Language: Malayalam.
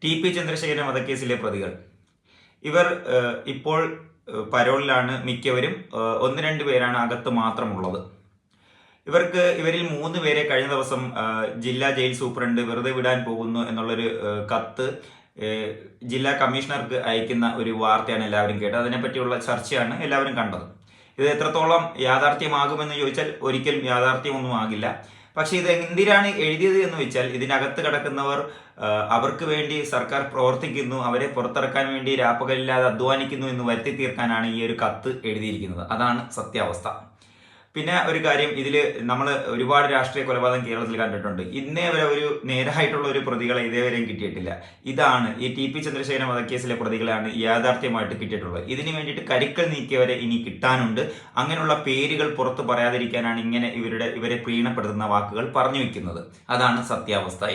ടി.പി. ചന്ദ്രശേഖരൻ വധക്കേസിലെ പ്രതികൾ ഇവർ ഇപ്പോൾ പരോളിലാണ്. മിക്കവരും 1-2 പേരാണ് അകത്ത് മാത്രമുള്ളത്. ഇവരിൽ 3 പേരെ കഴിഞ്ഞ ദിവസം ജില്ലാ ജയിൽ സൂപ്രണ്ട് വെറുതെ വിടാൻ പോകുന്നു എന്നുള്ളൊരു കത്ത് ജില്ലാ കമ്മീഷണർക്ക് അയക്കുന്ന ഒരു വാർത്തയാണ് എല്ലാവരും കേട്ടത്. അതിനെപ്പറ്റിയുള്ള ചർച്ചയാണ് എല്ലാവരും കണ്ടത്. ഇത് എത്രത്തോളം യാഥാർത്ഥ്യമാകുമെന്ന് ചോദിച്ചാൽ ഒരിക്കലും യാഥാർത്ഥ്യമൊന്നും ആകില്ല. പക്ഷെ ഇത് എന്തിനാണ് എഴുതിയത് എന്ന് വെച്ചാൽ, ഇതിനകത്ത് കിടക്കുന്നവർ അവർക്ക് വേണ്ടി സർക്കാർ പ്രവർത്തിക്കുന്നു, അവരെ പുറത്തിറക്കാൻ വേണ്ടി രാപ്പകലില്ലാതെ അധ്വാനിക്കുന്നു എന്ന് വരുത്തി തീർക്കാനാണ് ഈ ഒരു കത്ത് എഴുതിയിരിക്കുന്നത്. അതാണ് സത്യാവസ്ഥ. പിന്നെ ഒരു കാര്യം, ഇതിൽ നമ്മൾ ഒരുപാട് രാഷ്ട്രീയ കൊലപാതകം കേരളത്തിൽ കണ്ടിട്ടുണ്ട്. ഇന്നേ വരെ ഒരു നേരായിട്ടുള്ള ഒരു പ്രതികളെ ഇതേവരെയും കിട്ടിയിട്ടില്ല. ഇതാണ് ഈ ടി.പി. ചന്ദ്രശേഖരൻ വധക്കേസിലെ പ്രതികളെയാണ് യാഥാർത്ഥ്യമായിട്ട് കിട്ടിയിട്ടുള്ളത്. ഇതിന് വേണ്ടിയിട്ട് കരുക്കൾ നീക്കിയവരെ ഇനി കിട്ടാനുണ്ട്. അങ്ങനെയുള്ള പേരുകൾ പുറത്ത് പറയാതിരിക്കാനാണ് ഇങ്ങനെ ഇവരെ പ്രീണപ്പെടുത്തുന്ന വാക്കുകൾ പറഞ്ഞു വെക്കുന്നത്. അതാണ് സത്യാവസ്ഥ.